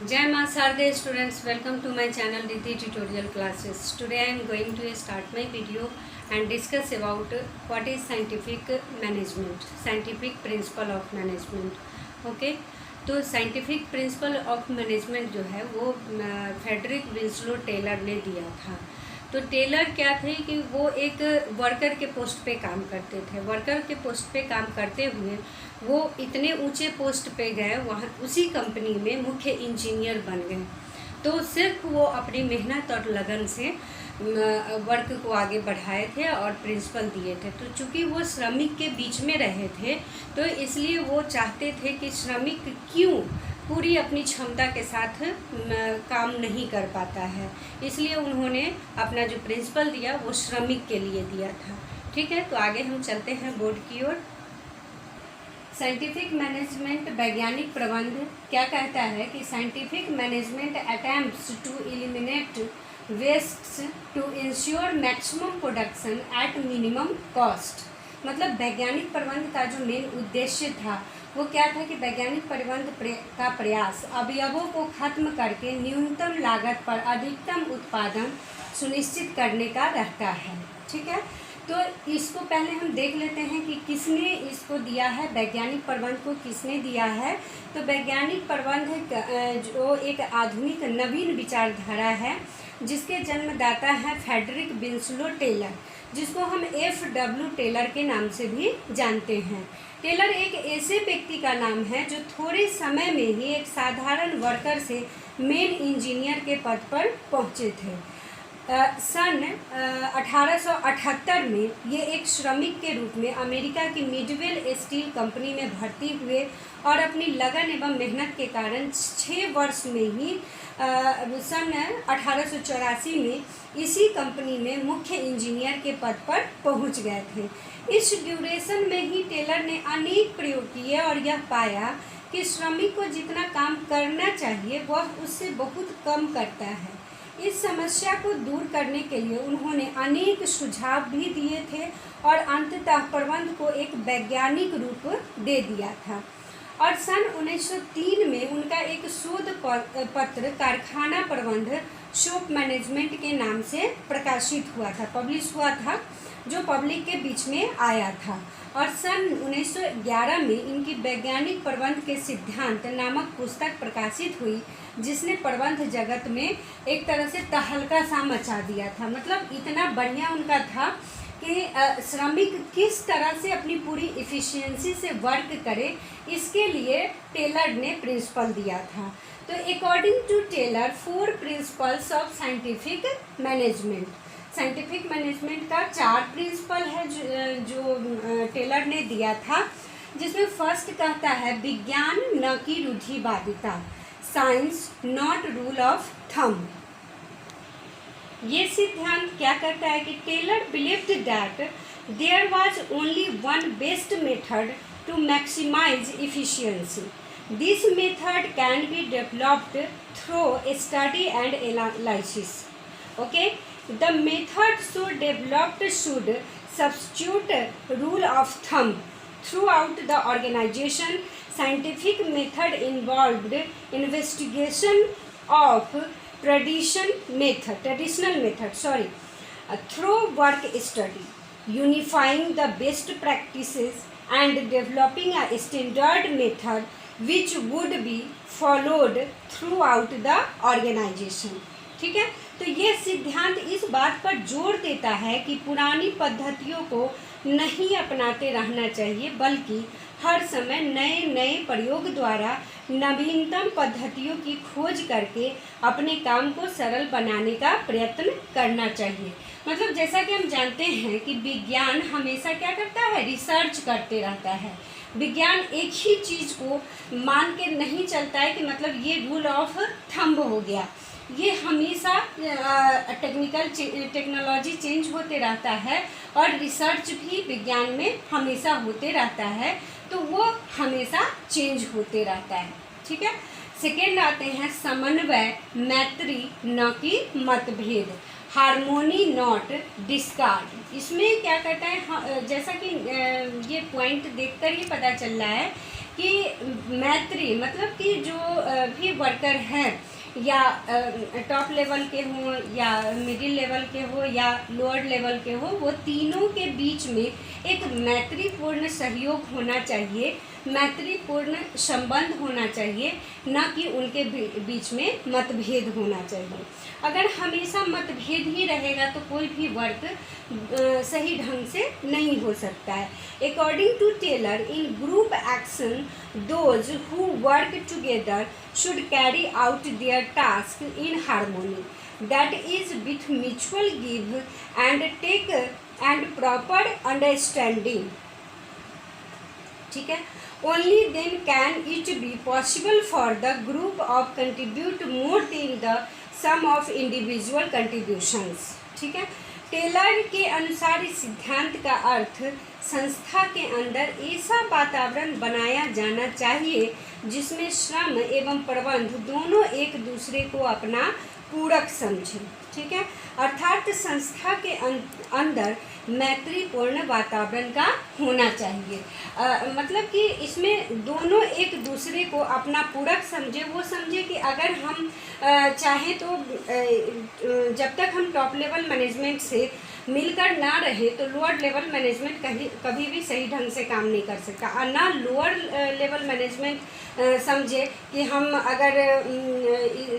Jai Ma Sarde students, welcome to my channel Riddhi Tutorial Classes. Today I am going to start my video and discuss about what is scientific management, scientific principle of management. Okay, तो scientific principle of management जो है वो Frederick Winslow Taylor ने दिया था। तो Taylor क्या थे कि वो एक वर्कर के पोस्ट पे काम करते थे। वर्कर के पोस्ट पे काम करते हुए वो इतने ऊंचे पोस्ट पे गए, वहाँ उसी कंपनी में मुख्य इंजीनियर बन गए। तो सिर्फ वो अपनी मेहनत और लगन से वर्क को आगे बढ़ाए थे और प्रिंसिपल दिए थे। तो चूँकि वो श्रमिक के बीच में रहे थे तो इसलिए वो चाहते थे कि श्रमिक क्यों पूरी अपनी क्षमता के साथ काम नहीं कर पाता है, इसलिए उन्होंने अपना जो प्रिंसिपल दिया वो श्रमिक के लिए दिया था। ठीक है, तो आगे हम चलते हैं बोर्ड की ओर। साइंटिफिक मैनेजमेंट वैज्ञानिक प्रबंध क्या कहता है कि scientific management attempts to eliminate wastes to ensure maximum production at minimum cost. मतलब वैज्ञानिक प्रबंध का जो मेन उद्देश्य था वो क्या था कि वैज्ञानिक प्रबंध का प्रयास अवयवों को खत्म करके न्यूनतम लागत पर अधिकतम उत्पादन सुनिश्चित करने का रहता है। ठीक है, तो इसको पहले हम देख लेते हैं कि किसने इसको दिया है, वैज्ञानिक प्रबंध को किसने दिया है। तो वैज्ञानिक प्रबंध जो एक आधुनिक नवीन विचारधारा है जिसके जन्मदाता है फ्रेडरिक विंसलो टेलर, जिसको हम FW टेलर के नाम से भी जानते हैं। टेलर एक ऐसे व्यक्ति का नाम है जो थोड़े समय में ही एक साधारण वर्कर से मेन इंजीनियर के पद पर पहुंचे थे। सन 1878 में ये एक श्रमिक के रूप में अमेरिका की मिडवेल स्टील कंपनी में भर्ती हुए और अपनी लगन एवं मेहनत के कारण 6 वर्ष में ही सन 1884 में इसी कंपनी में मुख्य इंजीनियर के पद पर पहुंच गए थे। इस ड्यूरेशन में ही टेलर ने अनेक प्रयोग किए और यह पाया कि श्रमिक को जितना काम करना चाहिए वह उससे बहुत कम करता है। इस समस्या को दूर करने के लिए उन्होंने अनेक सुझाव भी दिए थे और अंततः प्रबंध को एक वैज्ञानिक रूप दे दिया था। और सन 1903 में उनका एक शोध पत्र कारखाना प्रबंध शॉप मैनेजमेंट के नाम से प्रकाशित हुआ था, पब्लिश हुआ था, जो पब्लिक के बीच में आया था। और सन 1911 में इनकी वैज्ञानिक प्रबंध के सिद्धांत नामक पुस्तक प्रकाशित हुई, जिसने प्रबंध जगत में एक तरह से तहलका सा मचा दिया था। मतलब इतना बढ़िया उनका था कि श्रमिक किस तरह से अपनी पूरी इफ़िशियंसी से वर्क करे, इसके लिए टेलर ने प्रिंसिपल दिया था। तो according to Taylor 4 principles of scientific management, scientific management का 4 प्रिंसिपल है जो टेलर ने दिया था, जिसमें फर्स्ट कहता है विज्ञान न कि रूढ़िवादिता, science not rule of thumb. ये सिद्धांत क्या करता है कि Taylor believed that there was only one best method to maximise efficiency. This method can be developed through study and analysis. Okay, the method so developed should substitute rule of thumb throughout the organization. Scientific method involved investigation of traditional method through work study, unifying the best practices and developing a standard method which would be followed throughout the organization. ठीक है, तो ये सिद्धांत इस बात पर जोर देता है कि पुरानी पद्धतियों को नहीं अपनाते रहना चाहिए, बल्कि हर समय नए नए प्रयोग द्वारा नवीनतम पद्धतियों की खोज करके अपने काम को सरल बनाने का प्रयत्न करना चाहिए। मतलब जैसा कि हम जानते हैं कि विज्ञान हमेशा क्या करता है, रिसर्च करते रहता है। विज्ञान एक ही चीज़ को मान के नहीं चलता है कि मतलब ये रूल ऑफ थंब हो गया। ये हमेशा टेक्नोलॉजी चेंज होते रहता है और रिसर्च भी विज्ञान में हमेशा होते रहता है, तो वो हमेशा चेंज होते रहता है। ठीक है, सेकेंड आते हैं समन्वय मैत्री न कि मतभेद, हार्मोनी नॉट डिस्कार्ड। इसमें क्या कहता है, जैसा कि ये पॉइंट देखकर ही पता चल रहा है कि मैत्री मतलब कि जो भी वर्कर है या टॉप लेवल के हों या मिडिल लेवल के हो या लोअर लेवल के हो, वो तीनों के बीच में एक मैत्रीपूर्ण सहयोग होना चाहिए, मैत्रीपूर्ण संबंध होना चाहिए, न कि उनके बीच में मतभेद होना चाहिए। अगर हमेशा मतभेद ही रहेगा तो कोई भी वर्क सही ढंग से नहीं हो सकता है। According to Taylor, in group action those who work together should carry out their task in harmony, that is with mutual give and take and proper understanding. ठीक है, only then can it be possible for the group of contribute more than the sum of individual contributions. ठीक है, Taylor के अनुसार इस सिद्धांत का अर्थ संस्था के अंदर ऐसा वातावरण बनाया जाना चाहिए जिसमें श्रम एवं प्रबंध दोनों एक दूसरे को अपना पूरक समझें। ठीक है, अर्थात संस्था के अंदर मैत्रीपूर्ण वातावरण का होना चाहिए। मतलब कि इसमें दोनों एक दूसरे को अपना पूरक समझे, वो समझे कि अगर हम चाहें तो जब तक हम टॉप लेवल मैनेजमेंट से मिलकर ना रहे तो लोअर लेवल मैनेजमेंट कभी भी सही ढंग से काम नहीं कर सकता, और ना लोअर लेवल मैनेजमेंट समझे कि हम अगर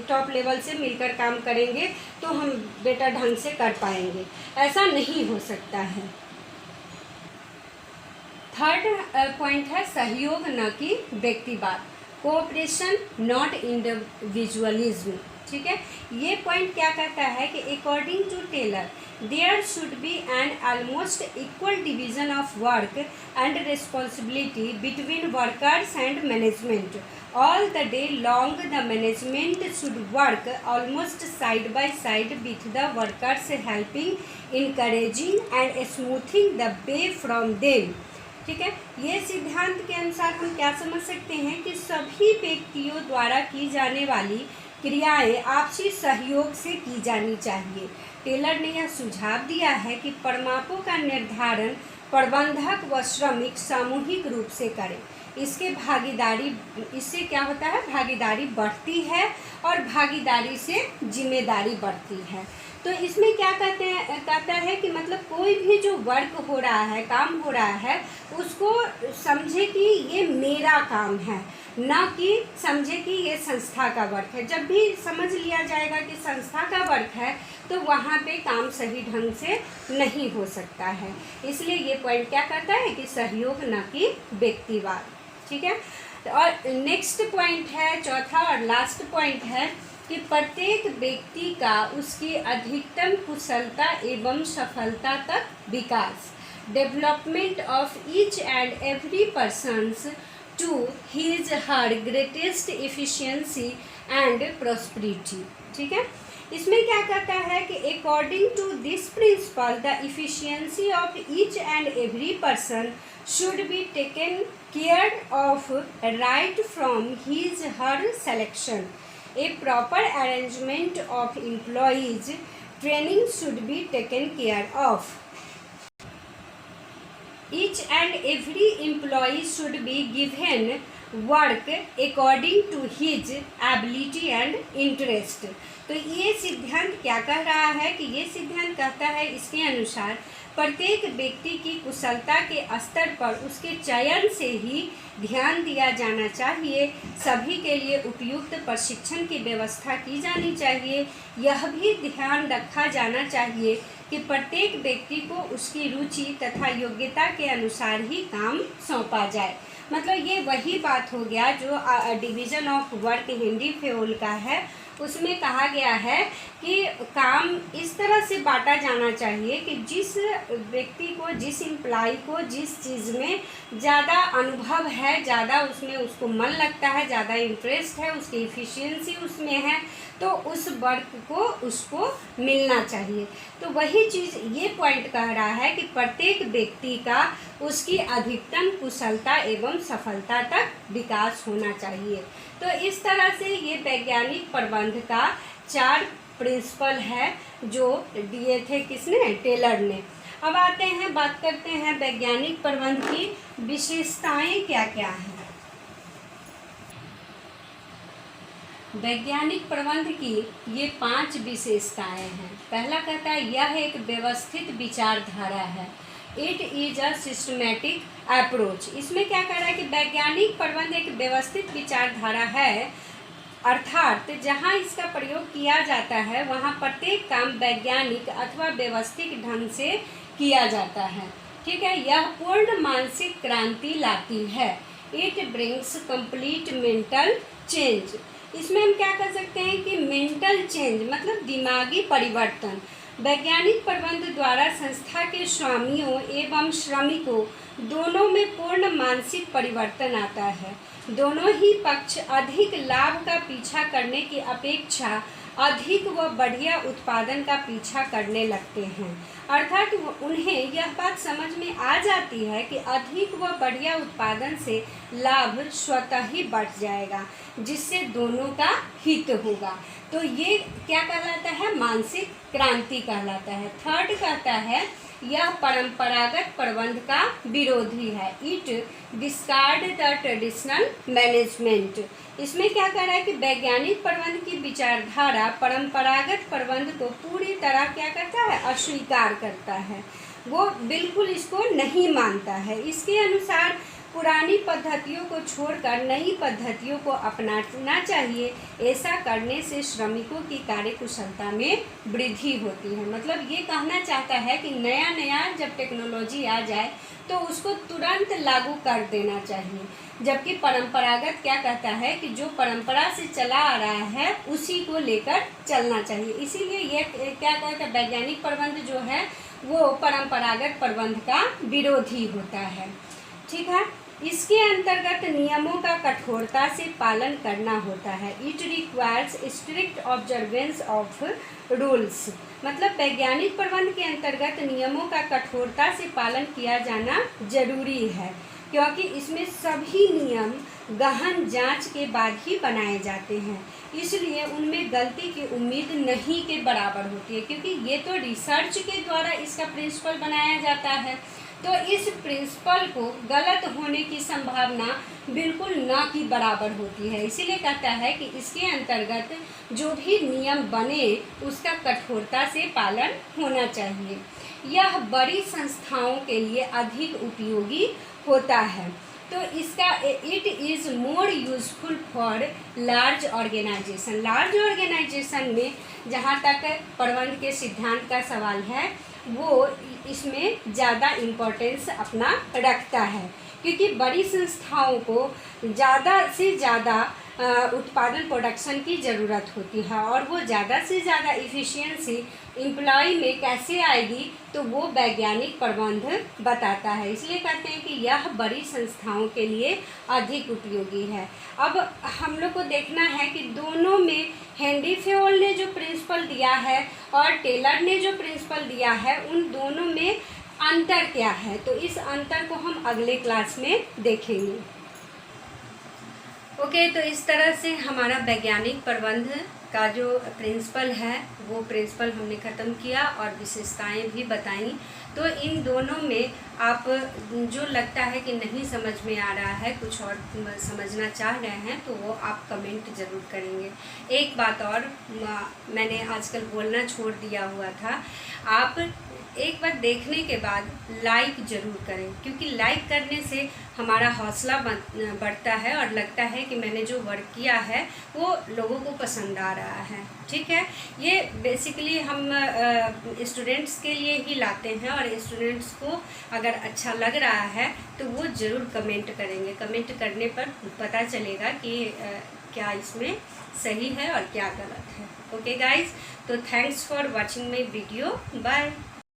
टॉप लेवल से मिलकर काम करेंगे तो हम बेटर ढंग से कर पाएंगे, ऐसा नहीं हो सकता है। थर्ड पॉइंट है सहयोग न कि व्यक्तिवाद, कोऑपरेशन नॉट इंडिविजुअलिज्म। ठीक है, ये पॉइंट क्या कहता है कि according to Taylor there should be an almost equal division of work and responsibility between workers and management. All the day long the management should work almost side by side with the workers, helping, encouraging and smoothing the way from them। ठीक है, ये सिद्धांत के अनुसार हम क्या समझ सकते हैं कि सभी व्यक्तियों द्वारा की जाने वाली क्रियाएं आपसी सहयोग से की जानी चाहिए। टेलर ने यह सुझाव दिया है कि परिमापों का निर्धारण प्रबंधक व श्रमिक सामूहिक रूप से करें। इससे क्या होता है, भागीदारी बढ़ती है और भागीदारी से जिम्मेदारी बढ़ती है। तो इसमें क्या कहता है कि मतलब कोई भी जो वर्क हो रहा है, काम हो रहा है, उसको समझे कि ये मेरा काम है, ना कि समझे कि ये संस्था का वर्क है। जब भी समझ लिया जाएगा कि संस्था का वर्क है तो वहाँ पे काम सही ढंग से नहीं हो सकता है। इसलिए ये पॉइंट क्या कहता है कि सहयोग न कि व्यक्तिवाद। ठीक है, और नेक्स्ट पॉइंट है, चौथा और लास्ट पॉइंट है कि प्रत्येक व्यक्ति का उसकी अधिकतम कुशलता एवं सफलता तक विकास, development of each and every persons to his her greatest efficiency and prosperity. ठीक है, इसमें क्या कहता है कि according to this principle the efficiency of each and every person should be taken care of right from his her selection. A proper arrangement of employees training should be taken care of. Each and every employee should be given work according to his ability and interest. तो ये सिद्धांत क्या कह रहा है कि ये सिद्धांत कहता है इसके अनुसार प्रत्येक व्यक्ति की कुशलता के स्तर पर उसके चयन से ही ध्यान दिया जाना चाहिए। सभी के लिए उपयुक्त प्रशिक्षण की व्यवस्था की जानी चाहिए। यह भी ध्यान रखा जाना चाहिए कि प्रत्येक व्यक्ति को उसकी रुचि तथा योग्यता के अनुसार ही काम सौंपा जाए। मतलब ये वही बात हो गया जो division of work Henry Fayol का है, उसमें कहा गया है कि काम इस तरह से बांटा जाना चाहिए कि जिस व्यक्ति को, जिस एम्प्लॉय को जिस चीज़ में ज़्यादा अनुभव है, ज़्यादा उसमें उसको मन लगता है, ज़्यादा इंटरेस्ट है, उसकी एफिशिएंसी उसमें है, तो उस वर्क को उसको मिलना चाहिए। तो वही चीज़ ये पॉइंट कह रहा है कि प्रत्येक व्यक्ति का उसकी अधिकतम कुशलता एवं सफलता तक विकास होना चाहिए। तो इस तरह से ये वैज्ञानिक प्रबंध का 4 प्रिंसिपल है जो दिए थे किसने, टेलर ने। अब आते हैं, बात करते हैं वैज्ञानिक प्रबंध की विशेषताएं क्या क्या हैं। वैज्ञानिक प्रबंध की ये 5 विशेषताएं हैं। पहला कहता है यह एक व्यवस्थित विचारधारा है। It is a systematic approach. इसमें क्या कह रहा है कि वैज्ञानिक प्रबंध एक व्यवस्थित विचारधारा है, अर्थात जहाँ इसका प्रयोग किया जाता है वहाँ प्रत्येक काम वैज्ञानिक अथवा व्यवस्थित ढंग से किया जाता है। ठीक है, यह पूर्ण मानसिक क्रांति लाती है। It brings complete mental change. इसमें हम क्या कर सकते हैं कि मेंटल चेंज मतलब दिमागी परिवर्तन। वैज्ञानिक प्रबंध द्वारा संस्था के स्वामियों एवं श्रमिकों दोनों में पूर्ण मानसिक परिवर्तन आता है। दोनों ही पक्ष अधिक लाभ का पीछा करने की अपेक्षा अधिक व बढ़िया उत्पादन का पीछा करने लगते हैं। अर्थात उन्हें यह बात समझ में आ जाती है कि अधिक व बढ़िया उत्पादन से लाभ स्वतः ही बढ़ जाएगा, जिससे दोनों का हित होगा। तो ये क्या कहलाता है? मानसिक क्रांति कहलाता है। थर्ड कहता है यह परंपरागत प्रबंध का विरोधी है। It discard the traditional management. इसमें क्या कह रहा है कि वैज्ञानिक प्रबंध की विचारधारा परंपरागत प्रबंध को पूरी तरह क्या करता है? अस्वीकार करता है। वो बिल्कुल इसको नहीं मानता है। इसके अनुसार पुरानी पद्धतियों को छोड़कर नई पद्धतियों को अपनाना चाहिए। ऐसा करने से श्रमिकों की कार्यकुशलता में वृद्धि होती है। मतलब ये कहना चाहता है कि नया नया जब टेक्नोलॉजी आ जाए तो उसको तुरंत लागू कर देना चाहिए, जबकि परंपरागत क्या कहता है कि जो परंपरा से चला आ रहा है उसी को लेकर चलना चाहिए। इसीलिए ये क्या कहता है, वैज्ञानिक प्रबंध जो है वो परंपरागत प्रबंध का विरोधी होता है। ठीक है, इसके अंतर्गत नियमों का कठोरता से पालन करना होता है। It requires strict observance of rules. मतलब वैज्ञानिक प्रबंध के अंतर्गत नियमों का कठोरता से पालन किया जाना जरूरी है, क्योंकि इसमें सभी नियम गहन जांच के बाद ही बनाए जाते हैं। इसलिए उनमें गलती की उम्मीद नहीं के बराबर होती है, क्योंकि ये तो रिसर्च के द्वारा इसका प्रिंसिपल बनाया जाता है। तो इस प्रिंसिपल को गलत होने की संभावना बिल्कुल ना की बराबर होती है। इसीलिए कहता है कि इसके अंतर्गत जो भी नियम बने उसका कठोरता से पालन होना चाहिए। यह बड़ी संस्थाओं के लिए अधिक उपयोगी होता है। तो इसका it is more useful for large organization. Large organization में जहाँ तक प्रबंध के सिद्धांत का सवाल है वो इसमें ज़्यादा इम्पोर्टेंस अपना रखता है, क्योंकि बड़ी संस्थाओं को ज़्यादा से ज़्यादा उत्पादन प्रोडक्शन की ज़रूरत होती है, और वो ज़्यादा से ज़्यादा इफ़िशियंसी एम्प्लॉय में कैसे आएगी तो वो वैज्ञानिक प्रबंध बताता है। इसलिए कहते हैं कि यह बड़ी संस्थाओं के लिए अधिक उपयोगी है। अब हम लोग को देखना है कि दोनों में हेनरी फेयोल ने जो प्रिंसिपल दिया है और टेलर ने जो प्रिंसिपल दिया है उन दोनों में अंतर क्या है। तो इस अंतर को हम अगले क्लास में देखेंगे। ओके, तो इस तरह से हमारा वैज्ञानिक प्रबंध का जो प्रिंसिपल है वो प्रिंसिपल हमने ख़त्म किया और विशेषताएं भी बताई। तो इन दोनों में आप जो लगता है कि नहीं समझ में आ रहा है, कुछ और समझना चाह रहे हैं, तो वो आप कमेंट ज़रूर करेंगे। एक बात और मैंने आजकल बोलना छोड़ दिया हुआ था, आप एक बार देखने के बाद लाइक ज़रूर करें, क्योंकि लाइक करने से हमारा हौसला बढ़ता है और लगता है कि मैंने जो वर्क किया है वो लोगों को पसंद आ रहा है। ठीक है, ये बेसिकली हम स्टूडेंट्स के लिए ही लाते हैं, और स्टूडेंट्स को अगर अच्छा लग रहा है तो वो ज़रूर कमेंट करेंगे। कमेंट करने पर पता चलेगा कि क्या इसमें सही है और क्या गलत है। ओके गाइज, तो thanks for watching my video. Bye.